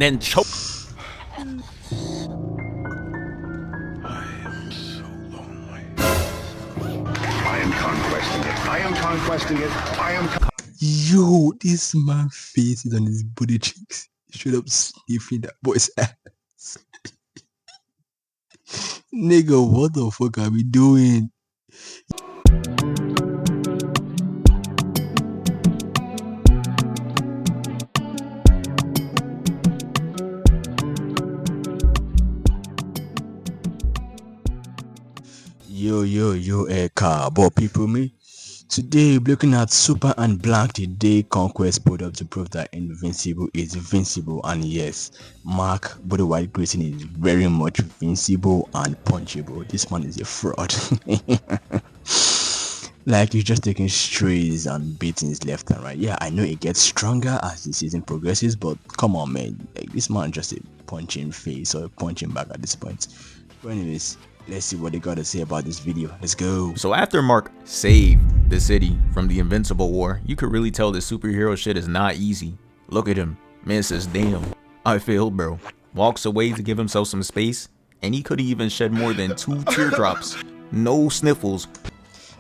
then choke. I am conquesting it. I am conquesting it. I am. Yo, this man face is on his booty cheeks. Straight up sniffing that boy's ass. Nigga, what the fuck are we doing? Yo, car, but people, me. Today, we're looking at Super and Black the Day Conquest product to prove that Invincible is invincible. And yes, Mark Body White Grayson is very much invincible and punchable. This man is a fraud. Like, he's just taking strays and beatings left and right. Yeah, I know it gets stronger as the season progresses, but come on, man. Like, this man just a punching face or a punching back at this point. But anyways, let's see what they got to say about this video. Let's go. So after Mark saved the city from the Invincible War, you could really tell this superhero shit is not easy. Look at him. Man says, damn, I failed, bro. Walks away to give himself some space, and he could even shed more than 2 teardrops. No sniffles.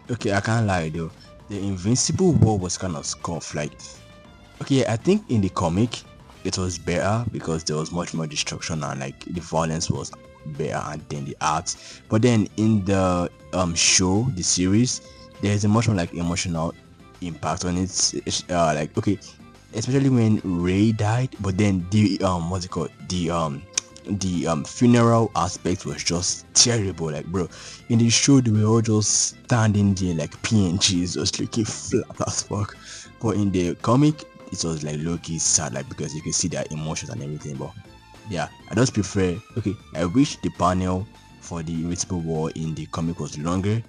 Okay, I can't lie though. The Invincible War was kind of scuffed. Like, okay, I think in the comic, it was better because there was much more destruction and like the violence was better and then the art. But then in the show, the series, there's a much more like emotional impact on it. Like, okay, especially when Ray died, but then the what's it called, the funeral aspect was just terrible. Like, bro, in the show they were all just standing there like PNGs, just looking flat as fuck. But in the comic it was like low-key sad, like, because you can see their emotions and everything. But yeah, I just prefer, okay, I wish the panel for the Invincible War in the comic was longer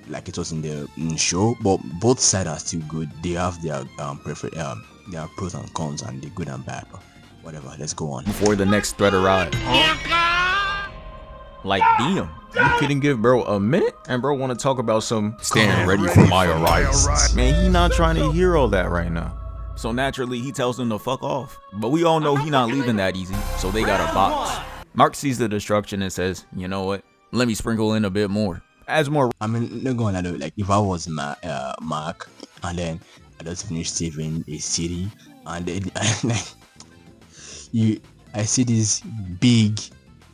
like it was in the show, but both sides are still good. They have their preferred their pros and cons and the good and bad, but whatever, let's go on. Before the next threat arrived. Like, damn, you couldn't give bro a minute? And bro want to talk about some stand ready for my arrival. Man, he not trying to hear all that right now. So naturally, he tells them to fuck off. But we all know he not leaving that easy, so they got a box. Mark sees the destruction and says, you know what? Let me sprinkle in a bit more. As more. I mean, not gonna lie, like, if I was Mark, and then I just finished saving a city, and then I see this big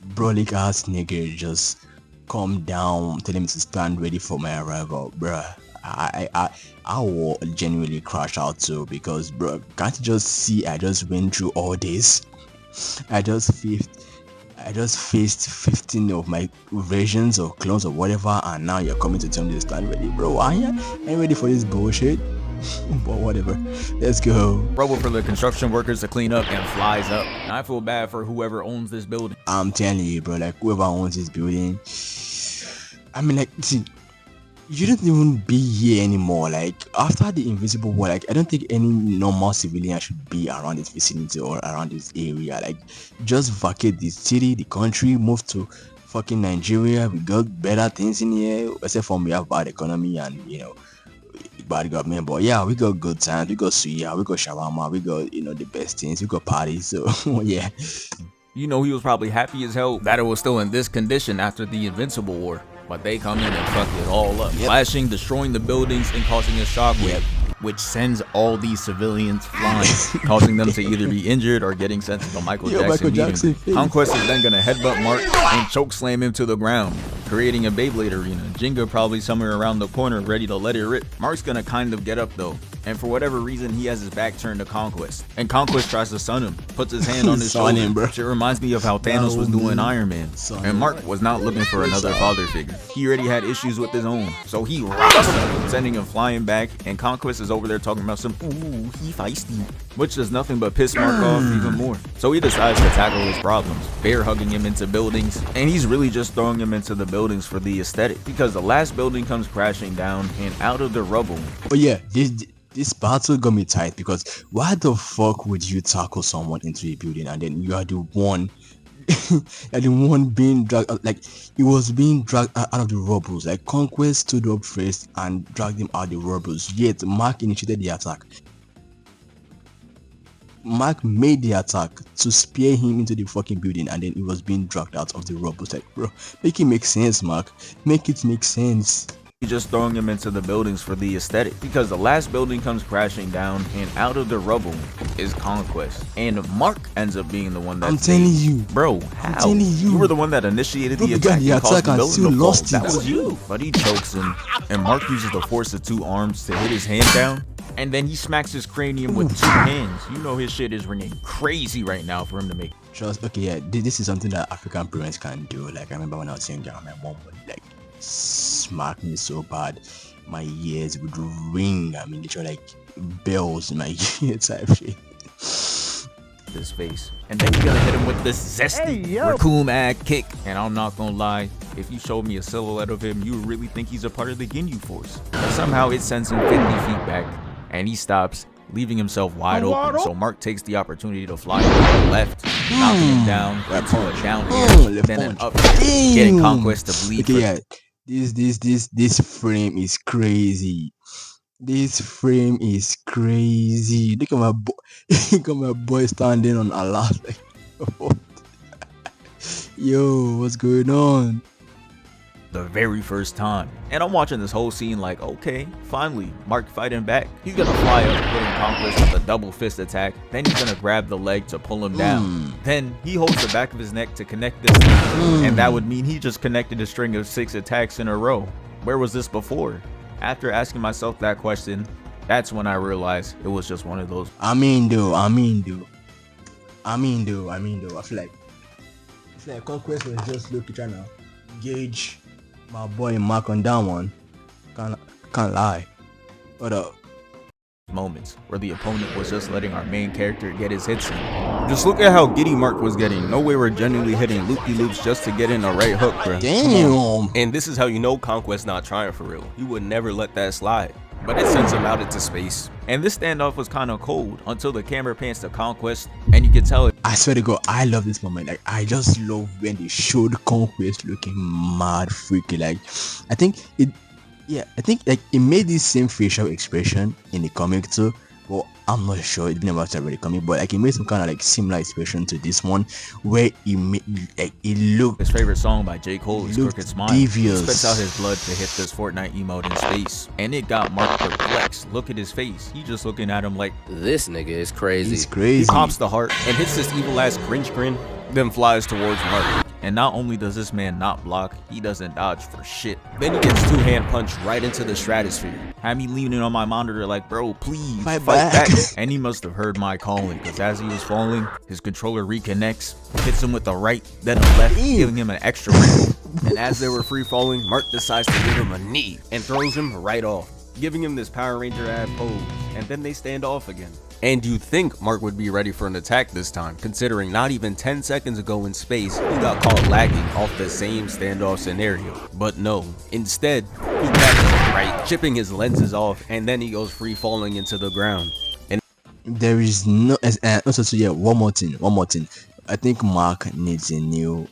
brolic ass nigga just come down telling me to stand ready for my arrival, bruh. I will genuinely crash out too, because bro, can't you just see I just went through all this? I just faced 15 of my versions or clones or whatever, and now you're coming to tell me to stand ready, bro. I ain't ready for this bullshit. But whatever, let's go. Rubble for the construction workers to clean up and flies up. And I feel bad for whoever owns this building. I'm telling you, bro, like, whoever owns this building, I mean, like, see, you don't even be here anymore. Like, after the Invincible War, like, I don't think any normal civilian should be around this vicinity or around this area. Like, just vacate the city, the country, move to fucking Nigeria. We got better things in here, except for we have bad economy and, you know, bad government. But yeah, we got good times, we got suya, we got shawarma, we got, you know, the best things, we got parties. So yeah, you know, he was probably happy as hell that it was still in this condition after the Invincible War. But they come in and fuck it all up, flashing, destroying the buildings, and causing a shockwave, which sends all these civilians flying, causing them to either be injured or getting sent to the Michael Jackson meeting. Conquest is then gonna headbutt Mark and choke slam him to the ground, creating a Beyblade arena. Jenga probably somewhere around the corner ready to let it rip. Mark's gonna kind of get up though, and for whatever reason he has his back turned to Conquest, and Conquest tries to stun him, puts his hand on his shoulder, which reminds me of how Thanos was doing Iron Man. And Mark was not looking for another father figure. He already had issues with his own, so he rocks him, sending him flying back, and Conquest is over there talking about some, ooh, he feisty, which does nothing but piss Mark off even more. So he decides to tackle his problems, bear hugging him into buildings, and he's really just throwing him into the buildings for the aesthetic, because the last building comes crashing down, and out of the rubble. Oh yeah, this battle got me tight, because why the fuck would you tackle someone into a building and then you are the one and the one being dragged out? Like, he was being dragged out of the rubbles. Like, Conquest stood up first and dragged him out of the rubbles, yet Mark initiated the attack. Mark made the attack to spear him into the fucking building, and then he was being dragged out of the rubble. It's like, bro, make it make sense, Mark. Make it make sense. Just throwing him into the buildings for the aesthetic, because the last building comes crashing down and out of the rubble is Conquest, and Mark ends up being the one that I'm telling you, bro, how? I'm telling you, you were the one that initiated bro, the attack, the attack and still lost it. That was you. But he chokes him, and Mark uses the force of 2 arms to hit his hand down, and then he smacks his cranium with 2 hands. You know his shit is ringing crazy right now for him to make. Trust, okay, yeah, this is something that African parents can do. Like, I remember when I was younger, my mom would like smack me so bad, my ears would ring. I mean, literally like bells in my ear type shit. His face, and then you're gonna hit him with this zesty raccoon ag kick. And I'm not gonna lie, if you showed me a silhouette of him, you would really think he's a part of the Ginyu Force. But somehow it sends him 50 feet back, and he stops, leaving himself wide open. So Mark takes the opportunity to fly to the left, knocking him down into a down air, then an up, getting Conquest to bleed. Okay, yeah, this frame is crazy. This frame is crazy. Look at my boy. Look at my boy standing on Allah. Like, yo, what's going on? The very first time. And I'm watching this whole scene like, okay, finally, Mark fighting back. He's gonna fly up, hitting Conquest with a double fist attack. Then he's gonna grab the leg to pull him down. Then he holds the back of his neck to connect this. And that would mean he just connected a string of 6 attacks in a row. Where was this before? After asking myself that question, that's when I realized it was just one of those. I mean though, I feel like Conquest was just looking trying to gauge my boy Mark on that one. Can't lie. What up? Moments where the opponent was just letting our main character get his hits in. Just look at how giddy Mark was getting. No way we're genuinely hitting loop-de-loops just to get in a right hook, bro. Damn. And this is how you know Conquest not trying for real. He would never let that slide. But it sends him out into space. And this standoff was kind of cold until the camera pans to Conquest, and you can tell it. I swear to God, I love this moment. Like, I just love when they showed Conquest looking mad freaky. Like, I think like it made this same facial expression in the comic too. Well, I'm not sure, it's been about to read the comic, but like it made some kind of like similar expression to this one, where it made like it looked. His favorite song by J. Cole is Crooked Smile. Devious. He spits out his blood to hit this Fortnite emote in space, and it got Mark perplexed. Look at his face. He just looking at him like, this nigga is crazy. He's crazy. He pops the heart and hits this evil ass cringe grin, then flies towards Mark. And not only does this man not block, he doesn't dodge for shit. Then he gets 2-hand punched right into the stratosphere. Had me leaning on my monitor like, bro, please Fight back. And he must have heard my calling, because as he was falling, his controller reconnects, hits him with the right, then the left, giving him an extra round. And as they were free falling, Mark decides to give him a knee and throws him right off, giving him this Power Ranger ad pose, and then they stand off again. And you'd think Mark would be ready for an attack this time, considering not even 10 seconds ago in space, he got caught lagging off the same standoff scenario. But no, instead, he catches him right, chipping his lenses off, and then he goes free falling into the ground. And there is no, also, so yeah, one more thing. I think Mark needs a new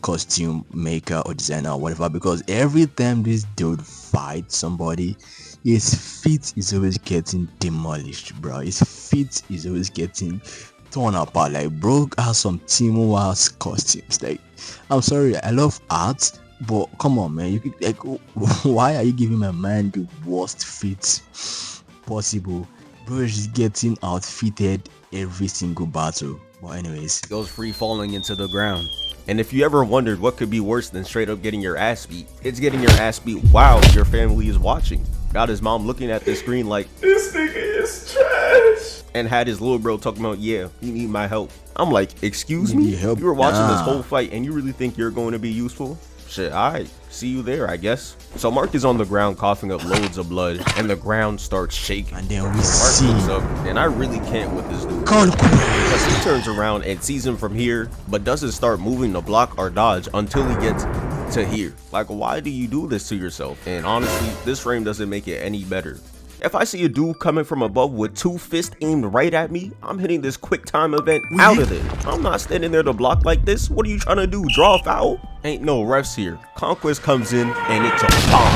costume maker or designer or whatever, because every time this dude fights somebody, his feet is always getting demolished, bro. His feet is always getting torn apart. Like, bro has some Timo ass costumes. Like, I'm sorry, I love art, but come on, man. You could, like, why are you giving my man the worst feet possible? Bro is just getting outfitted every single battle. But anyways, goes free falling into the ground. And if you ever wondered what could be worse than straight up getting your ass beat, it's getting your ass beat while your family is watching. Got his mom looking at the screen like, this nigga is trash. And had his little bro talking about, yeah, you need my help. I'm like, excuse me? You were watching this whole fight and you really think you're going to be useful? Shit, alright, see you there, I guess. So Mark is on the ground coughing up loads of blood, and the ground starts shaking. And then we Mark see looks up, and I really can't with this dude. Because he turns around and sees him from here, but doesn't start moving to block or dodge until he gets to here. Like, why do you do this to yourself? And honestly, this frame doesn't make it any better. If I see a dude coming from above with 2 fists aimed right at me, I'm hitting this quick time event out of it. I'm not standing there to block like this. What are you trying to do? Draw a foul? Ain't no refs here. Conquest comes in and it's a bomb.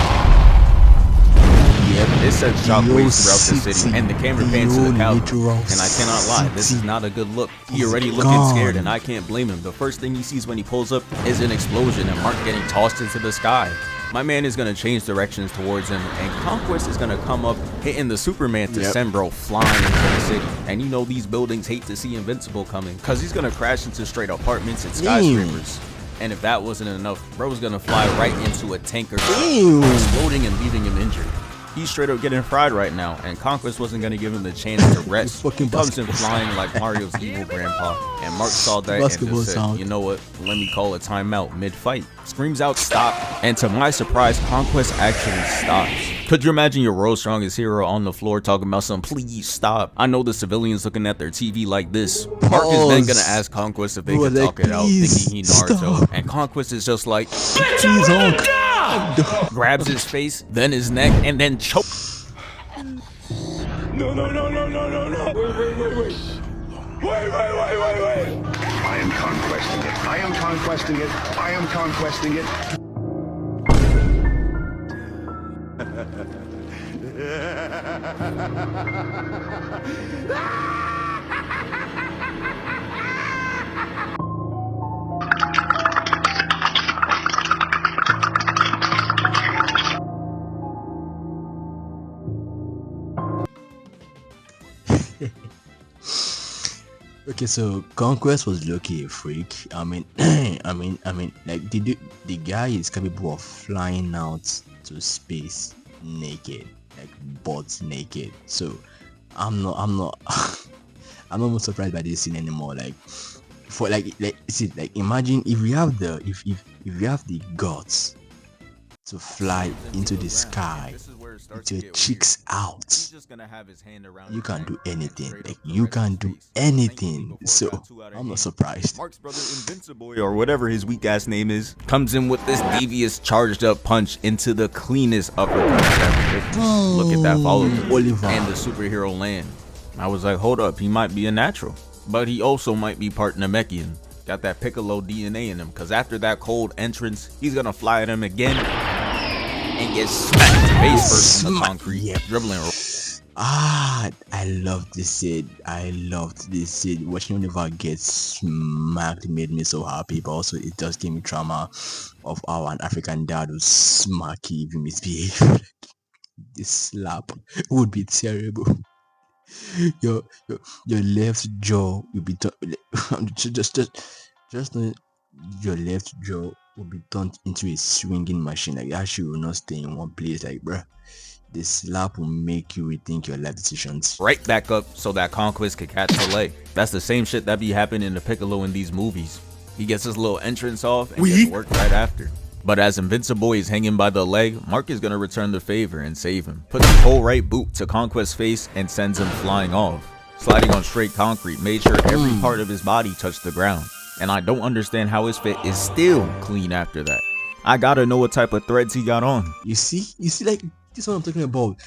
It sends shockwaves throughout the city, and the camera pans to the couch. literal And I cannot lie, this is city not a good look. He is already looking gone. scared, and I can't blame him. The first thing he sees when he pulls up is an explosion and Mark getting tossed into the sky. My man is gonna change directions towards him, and Conquest is gonna come up, hitting the Superman to send bro flying into the city. And you know these buildings hate to see Invincible coming, cause he's gonna crash into straight apartments and skyscrapers. And if that wasn't enough, bro's gonna fly right into a tanker, exploding and leaving him injured. He's straight up getting fried right now, and Conquest wasn't gonna give him the chance to rest. Fucking Comes in flying like Mario's evil grandpa, and Mark saw that and just said, you know what, let me call a timeout mid-fight. Screams out stop, and to my surprise, Conquest actually stops. Could you imagine your world's strongest hero on the floor talking about some please stop? I know the civilians looking at their TV like this. Mark is then gonna ask Conquest if they can talk it out, thinking he Naruto, and Conquest is just like, Please, grabs his face, then his neck, and then choke. No. Wait. I am conquesting it. I am conquesting it. I am conquesting it. Okay, so Conquest was low-key a freak. I mean, like the guy is capable of flying out to space naked, like butt naked. So I'm not I'm not surprised by this scene anymore. Like for like see, like imagine if you have the if you have the guts to fly into the sky with your cheeks out, you can do anything. Like you can do anything. So I'm not surprised. Mark's brother Invincible, or whatever his weak ass name is, comes in with this devious charged up punch into the cleanest uppercut ever. Look at that follow through Oliver. and the superhero land. I was like, hold up, he might be a natural, but he also might be part Namekian. Got that Piccolo DNA in him, cause after that cold entrance, he's gonna fly at him again and get smacked face first in the concrete, dribbling. I love this scene. I loved this scene. Watching Oliver get smacked made me so happy, but also it just gave me trauma of how an African dad would smack you if you misbehave. This slap would be terrible. Your left jaw will be just know your left jaw will be turned into a swinging machine. Like that shit will not stay in one place. Like bruh, this slap will make you rethink your life decisions. Right back up so that Conquest could catch the leg. That's the same shit that be happening to Piccolo in these movies. He gets his little entrance off and gets worked right after. But as Invincible is hanging by the leg, Mark is gonna return the favor and save him. Puts his whole right boot to Conquest's face and sends him flying off. Sliding on straight concrete, made sure every part of his body touched the ground. And I don't understand how his fit is still clean after that. I gotta know what type of threads he got on. You see, like this is what I'm talking about.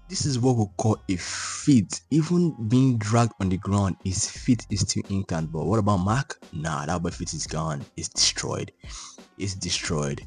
This is what we call a fit. Even being dragged on the ground, his feet is still intact. But what about Mark? Nah, that boy feet is gone. It's destroyed. It's destroyed.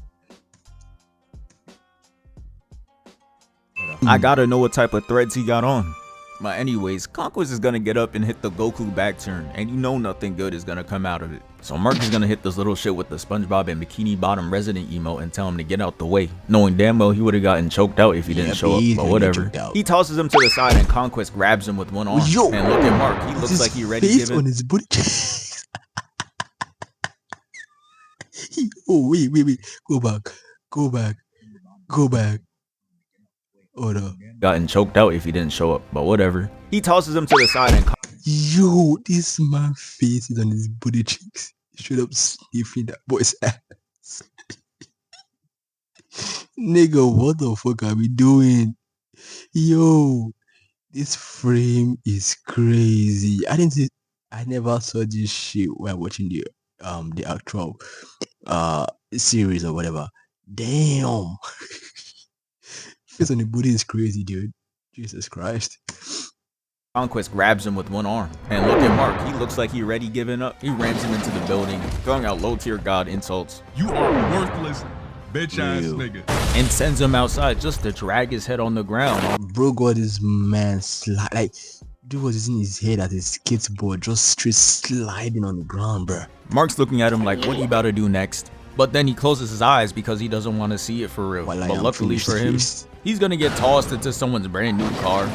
I gotta know what type of threads he got on. But anyways, Conquest is gonna get up and hit the Goku back turn, and you know nothing good is gonna come out of it. So Mark is gonna hit this little shit with the SpongeBob and Bikini Bottom resident emote and tell him to get out the way, knowing damn well he would have gotten choked out if he didn't show up, but whatever. He tosses him to the side and Conquest grabs him with one arm. And look at Mark, he looks like he ready to give it. On his booty. Oh wait, go back. Hold up. Gotten choked out if he didn't show up, but whatever. He tosses him to the side and yo, this man's face is on his booty cheeks. Straight up sniffing that boy's ass. Nigga, what the fuck are we doing? Yo, this frame is crazy. I never saw this shit while watching the actual series or whatever. Damn. Face on the booty is crazy, dude. Jesus Christ. Conquest grabs him with one arm. And look at Mark, he looks like he ready giving up. He rams him into the building, throwing out low tier god insults. You are worthless. Bitch ass nigga. and sends him outside just to drag his head on the ground. Bro got this man like dude was using his head as a skateboard, just straight sliding on the ground, bro. Mark's looking at him like, what are you about to do next? But then he closes his eyes because he doesn't want to see it for real. Well, but luckily for him, he's gonna get tossed into someone's brand new car.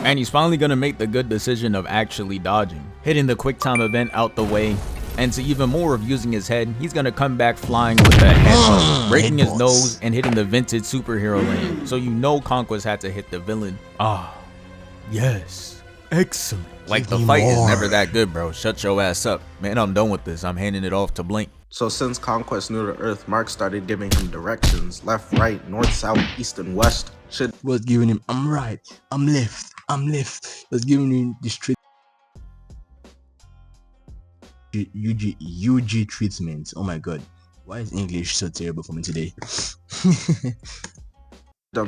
And he's finally gonna make the good decision of actually dodging, hitting the quick time event out the way. And to even more of using his head, he's gonna come back flying with a head, breaking his nose and hitting the vintage superhero lane. So you know Conquest had to hit the villain. Ah, yes, excellent. Like the fight is never that good, bro. Shut your ass up. Man, I'm done with this. I'm handing it off to Blink. So since Conquest knew the Earth, Mark started giving him directions, left, right, north, south, east, and west. Shit was giving him, I'm right, I'm left, I'm left. Was giving him the straight UG treatment. Oh my god, why is English so terrible for me today?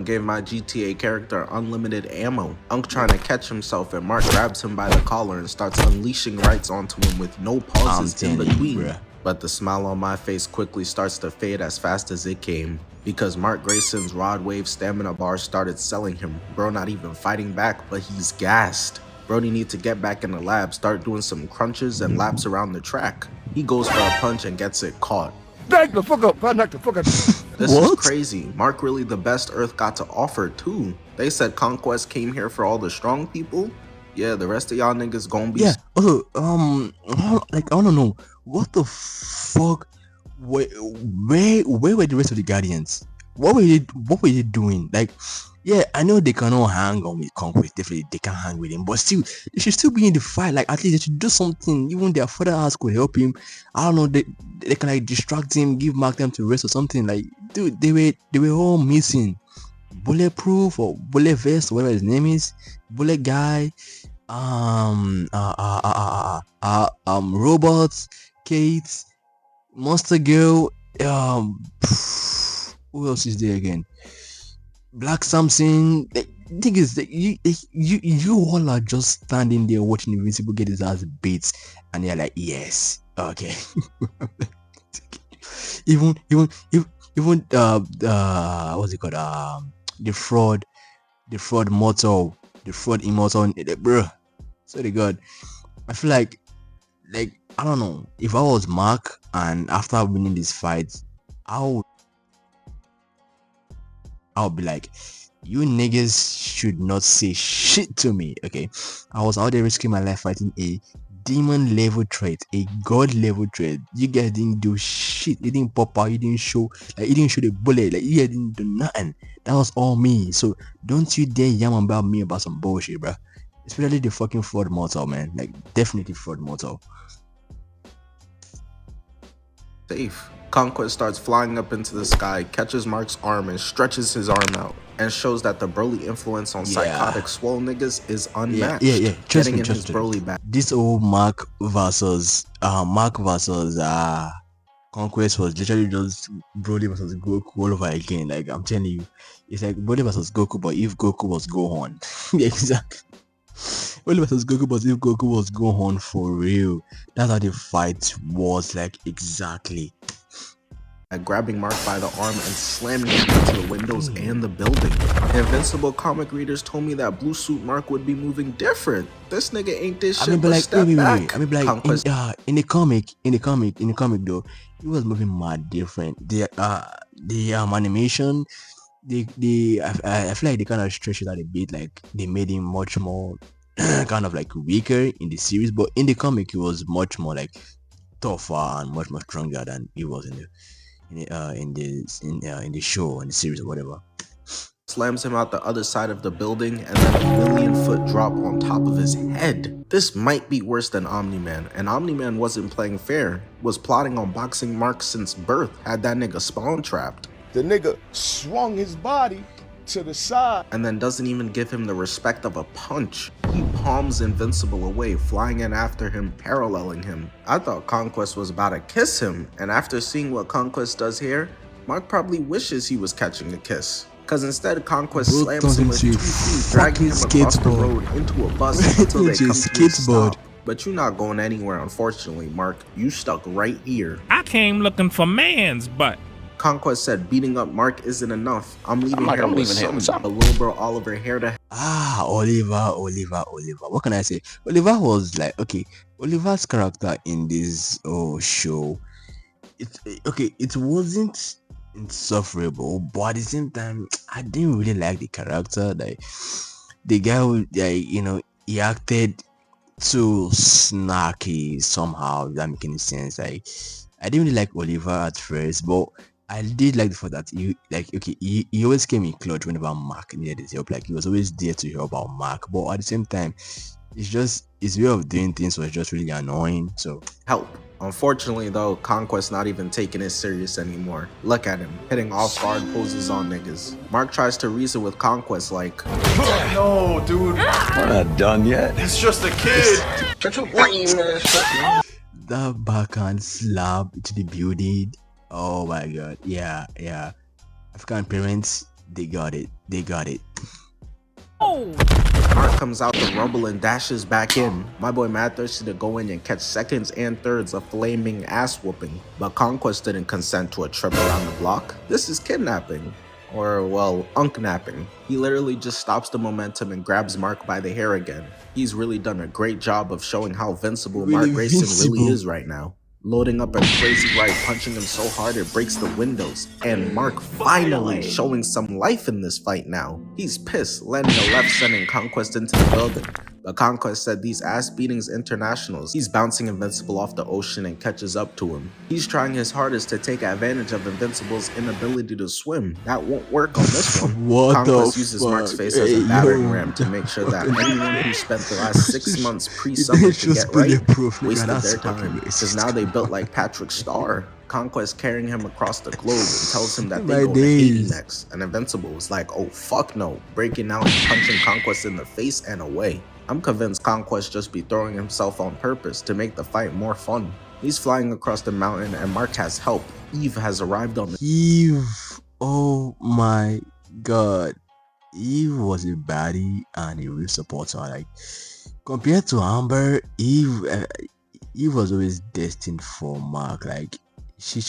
gave my GTA character unlimited ammo. Unc trying to catch himself and Mark grabs him by the collar and starts unleashing rights onto him with no pauses in between. But the smile on my face quickly starts to fade as fast as it came, because Mark Grayson's Rod Wave stamina bar started selling him. Bro not even fighting back, but he's gassed. Brody need to get back in the lab, start doing some crunches and laps around the track. He goes for a punch and gets it caught. Back the fuck up, knock the fuck up. This is crazy. Mark really the best Earth got to offer too. They said Conquest came here for all the strong people. Yeah, the rest of y'all niggas gonna be. Yeah. Also, like I wanna know what the fuck. Where were the rest of the Guardians? What were they doing? Like, yeah, I know they cannot hang on with Conquest. Definitely, they can't hang with him. But still, they should still be in the fight. Like, at least they should do something. Even their father house could help him. I don't know. They can like distract him, give Mark them to rest or something. Like, dude, they were all missing. Bulletproof or Bullet Vest, whatever his name is, Bullet Guy, Robots, Kate, Monster Girl, who else is there again? Black Samson. The thing is that you all are just standing there watching Invincible get his ass beat, and you're like, yes, okay. even what's it called? The fraud immortal, bro. So the god, I feel like I don't know, if I was Mark and after winning this fight, I would be like, you niggas should not say shit to me. Okay, I was out there risking my life fighting a demon level threat, a god level threat. You guys didn't do shit. You didn't pop out. You didn't show the bullet. Like, you didn't do nothing. That was all me. So don't you dare yam about me about some bullshit, bro. Especially the fucking fraud mortal, man. Like, definitely fraud mortal. Safe. Conquest starts flying up into the sky, catches Mark's arm and stretches his arm out, and shows that the Broly influence on psychotic swole niggas is unmatched. Yeah. Trust me. Broly back. This old Mark versus Conquest was literally just Broly versus Goku all over again. Like, I'm telling you, it's like Broly versus Goku, but if Goku was Gohan. Exactly. Broly versus Goku, but if Goku was Gohan for real. That's how the fight was, like, exactly. Grabbing Mark by the arm and slamming him into the windows and the building. Invincible comic readers told me that Blue Suit Mark would be moving different. This nigga ain't this shit. Wait. In the comic though, he was moving mad different. The animation, I feel like they kind of stretched it out a bit. Like, they made him much more kind of like weaker in the series, but in the comic he was much more like tougher and much more stronger than he was in the show, in the series or whatever. Slams him out the other side of the building and then a 1,000,000-foot drop on top of his head. This might be worse than Omni-Man, and Omni-Man wasn't playing fair, was plotting on boxing Mark since birth, had that nigga spawn trapped. The nigga swung his body to the side and then doesn't even give him the respect of a punch. He palms Invincible away, flying in after him, paralleling him. I thought Conquest was about to kiss him, and after seeing what Conquest does here, Mark probably wishes he was catching a kiss. Cause instead Conquest slams him with 2 feet, dragging him across the road into a bus until they come to a stop. But you're not going anywhere, unfortunately, Mark. You stuck right here. I came looking for man's butt. Conquest said beating up Mark isn't enough. I'm leaving here with some. The little bro Oliver here to Oliver. What can I say? Oliver was like, okay, Oliver's character in this show, it wasn't insufferable, but at the same time, I didn't really like the character. Like the guy who, he acted too snarky somehow. That make any sense? Like I didn't really like Oliver at first, but I did like the fact that he always came in clutch whenever Mark needed his help. Like he was always there to help out Mark, but at the same time, it's just his way of doing things was just really annoying. So help. Unfortunately though, Conquest not even taking it serious anymore. Look at him, hitting off-guard poses on niggas. Mark tries to reason with Conquest like, No, dude. We're not done yet. It's just a kid. the backhand slap to the building. Oh my god. Yeah. African parents, they got it. Mark comes out the rubble and dashes back in. My boy mad thirsty to go in and catch seconds and thirds of flaming ass whooping. But Conquest didn't consent to a trip around the block. This is kidnapping. Or, well, unknapping. He literally just stops the momentum and grabs Mark by the hair again. He's really done a great job of showing how invincible Mark Grayson really is right now. Loading up a crazy right, punching him so hard it breaks the windows. And Mark finally showing some life in this fight now. He's pissed, landing a left sending Conquest into the building. But Conquest said these ass beatings internationals. He's bouncing Invincible off the ocean and catches up to him. He's trying his hardest to take advantage of Invincible's inability to swim. That won't work on this one. Conquest uses Mark's face as a battering ram to make sure that anyone who spent the last 6 months pre-summer to get right wasted their time. Because now they built like Patrick Starr. Conquest carrying him across the globe and tells him that they go to Haiti next. And Invincible was like, oh fuck no, breaking out and punching Conquest in the face and away. I'm convinced Conquest just be throwing himself on purpose to make the fight more fun. He's flying across the mountain and Mark has help. Eve has arrived on the Eve, oh my god. Eve was a baddie and a real supporter. Like compared to Amber, Eve was always destined for Mark. Like she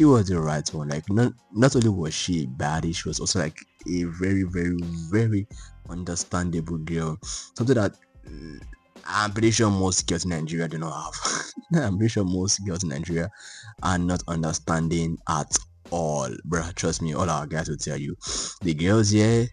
was the right one. Like not only was she a baddie, she was also like a very, very, very understandable girl. Something that I'm pretty sure most girls in Nigeria do not have. I'm pretty sure most girls in Nigeria are not understanding at all. Bruh, trust me, all our guys will tell you. The girls, yeah,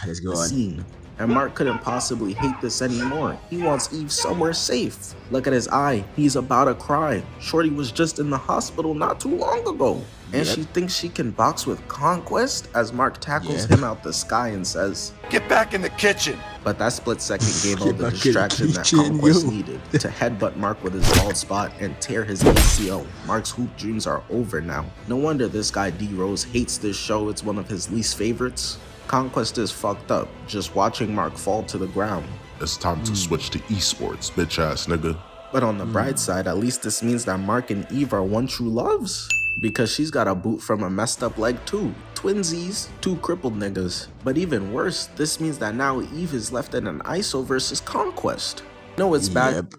let's go on. And Mark couldn't possibly hate this anymore. He wants Eve somewhere safe. Look at his eye. He's about to cry. Shorty was just in the hospital not too long ago. And she thinks she can box with Conquest as Mark tackles him out the sky and says, Get back in the kitchen. But that split second gave all the distraction that Conquest needed to headbutt Mark with his bald spot and tear his ACL. Mark's hoop dreams are over now. No wonder this guy D-Rose hates this show. It's one of his least favorites. Conquest is fucked up, just watching Mark fall to the ground. It's time to switch to esports, bitch ass nigga. But on the bright side, at least this means that Mark and Eve are one true loves. Because she's got a boot from a messed up leg too. Twinsies, two crippled niggas. But even worse, this means that now Eve is left in an ISO versus Conquest. No, it's bad.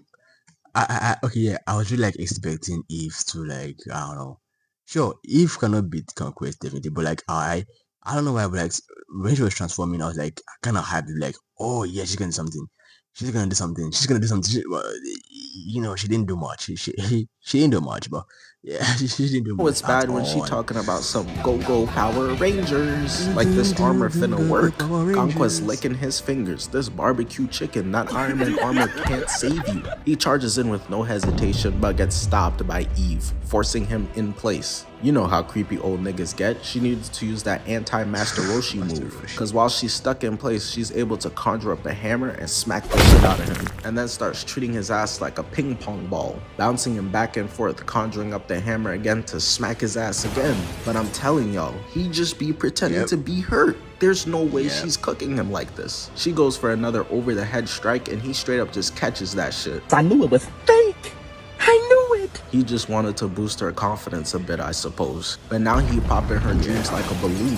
I was really like expecting Eve to like, I don't know. Sure, Eve cannot beat Conquest definitely, but like I don't know why, but like when she was transforming, I was like kind of hyped, like, oh yeah, she's gonna do something. She's gonna do something. She didn't do much. She didn't do much, but yeah, she didn't do much. Oh, it's bad when she talking about some go Power Rangers. Like this armor finna work. Conquest licking his fingers. This barbecue chicken, that Iron Man armor can't save you. He charges in with no hesitation, but gets stopped by Eve, forcing him in place. You know how creepy old niggas get. She needs to use that anti-Master Roshi move. Cause while she's stuck in place, she's able to conjure up a hammer and smack the shit out of him. And then starts treating his ass like a ping pong ball, bouncing him back and forth, conjuring up the hammer again to smack his ass again. But I'm telling y'all, he just be pretending to be hurt. There's no way she's cooking him like this. She goes for another over the head strike and he straight up just catches that shit. I knew it was fake. I knew it. He just wanted to boost her confidence a bit, I suppose. But now he popping her dreams like a balloon.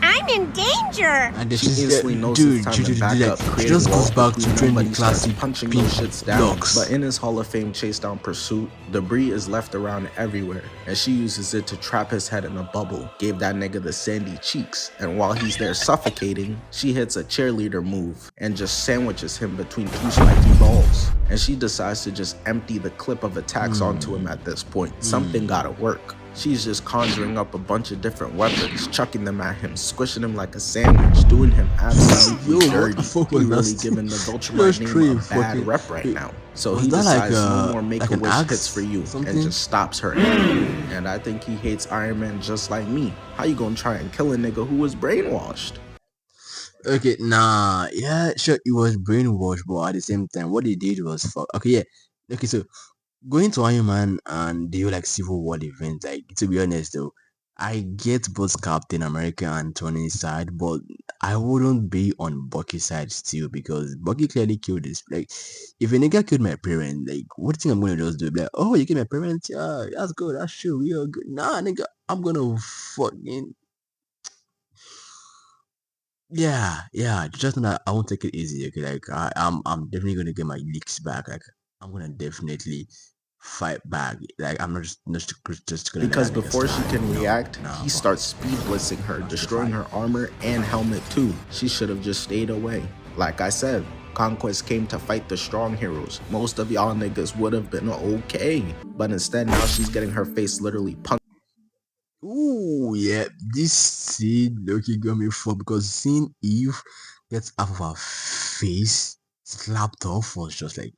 I'm danger! And then She instantly knows it's time to back up, she creating just walls goes back between to them, but training he starts classic punching pink those shits down. blocks. But in his Hall of Fame chase down pursuit, debris is left around everywhere, and she uses it to trap his head in a bubble. Gave that nigga the sandy cheeks, and while he's there suffocating, she hits a cheerleader move and just sandwiches him between two spiky balls. And she decides to just empty the clip of attacks onto him at this point. Something gotta work. She's just conjuring up a bunch of different weapons, chucking them at him, squishing him like a sandwich, doing him absolutely dirty. He really giving the Viltrumite name a bad rep right now. So he decides no more Make-A-Wish hits for you and just stops her. And I think he hates Iron Man just like me. How you gonna try and kill a nigga who was brainwashed? Okay, nah, yeah, sure, it was brainwashed, but at the same time, what they did was fuck. Okay, yeah, okay, so going to Iron Man and do like Civil War events, like to be honest though, I get both Captain America and Tony's side, but I wouldn't be on Bucky's side still because Bucky clearly killed this. Like, if a nigga killed my parents, like, what do you think I'm gonna just do? Be like, oh, you killed my parents? Yeah, that's good, that's true, we are good. Nah, nigga, I'm gonna fucking yeah, just know that I won't take it easy. Okay, like I'm definitely gonna get my leaks back. Like I'm gonna definitely fight back. Like I'm not just gonna let Because that nigga before she slide. can No, react, no, he fuck. starts speed blitzing her, That's the destroying fight. her armor and helmet too. She should have just stayed away. Like I said, Conquest came to fight the strong heroes. Most of y'all niggas would have been okay. But instead, now she's getting her face literally punched. Ooh, yeah, this scene Loki got me for because seeing Eve get half of her face slapped off was just like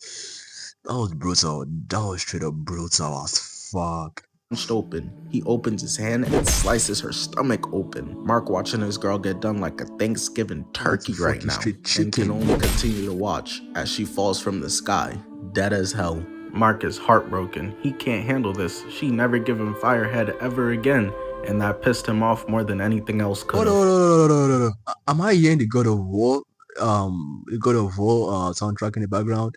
that was brutal. That was straight up brutal as fuck. Open. He opens his hand and slices her stomach open. Mark watching his girl get done like a Thanksgiving turkey right fucking now straight and can chicken. only continue to watch as she falls from the sky, dead as hell. Mark is heartbroken. He can't handle this. She never give him Firehead ever again, and that pissed him off more than anything else could have. No. Am I hearing the God of War soundtrack in the background?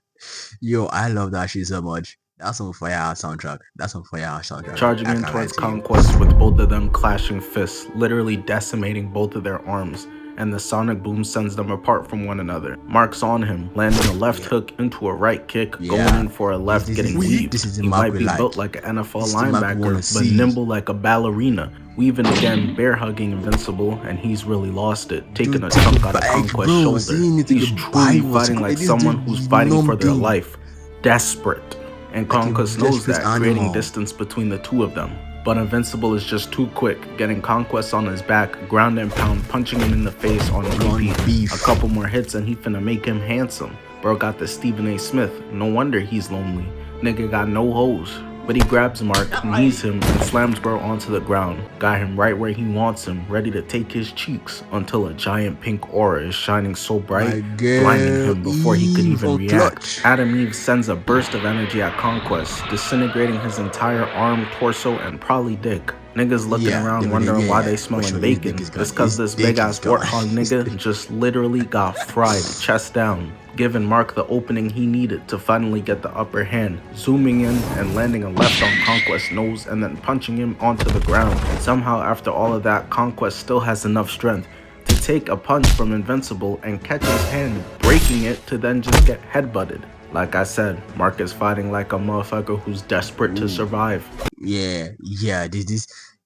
Yo, I love that shit so much. That's some fire ass soundtrack. That's some fire ass soundtrack. Charging I in can't lie towards to you. Conquest with both of them clashing fists, literally decimating both of their arms, and the sonic boom sends them apart from one another. Mark's on him, landing a left hook into a right kick, going in for a left, getting weaved. This is the He Mark might we be like. built like an NFL This is the Mark we wanna linebacker, but see. nimble like a ballerina. Weaving again, bear hugging Invincible, and he's really lost it, taking a chunk out of Conquest's shoulder. He's truly fighting like someone who's fighting for their life. Desperate. And Conquest knows that, creating distance between the two of them. But Invincible is just too quick, getting Conquest on his back, ground and pound, punching him in the face on repeat. A couple more hits and he finna make him handsome. Bro got the Stephen A. Smith, no wonder he's lonely. Nigga got no hoes. But he grabs Mark, knees him, and slams bro onto the ground. Got him right where he wants him, ready to take his cheeks, until a giant pink aura is shining so bright, blinding him before he could even react. Adam Eve sends a burst of energy at Conquest, disintegrating his entire arm, torso, and probably dick. Niggas looking around wondering why they smelling bacon. It's cause this big ass warthog nigga just literally got fried chest down, giving Mark the opening he needed to finally get the upper hand, zooming in and landing a left on Conquest's nose and then punching him onto the ground. Somehow after all of that, Conquest still has enough strength to take a punch from Invincible and catch his hand, breaking it to then just get headbutted. Like I said, Mark is fighting like a motherfucker who's desperate to survive. Yeah,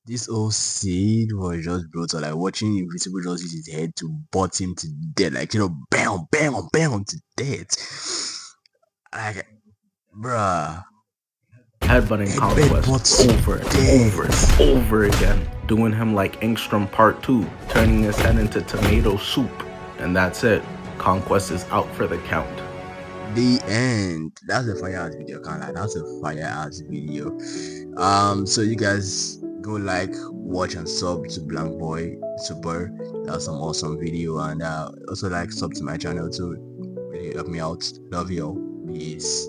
this whole scene was just brutal. Like watching Invisible just use his head to butt him to death, like bam to death. Like, bruh. Headbutting Conquest over and over again, doing him like Engstrom Part 2, turning his head into tomato soup. And that's it. Conquest is out for the count. The end. That's a fire ass video, can't lie. That's a fire ass video. So you guys go like, watch and sub to Blank Boy Super. That's some awesome video, and also like sub to my channel too. Really help me out. Love you all. Peace.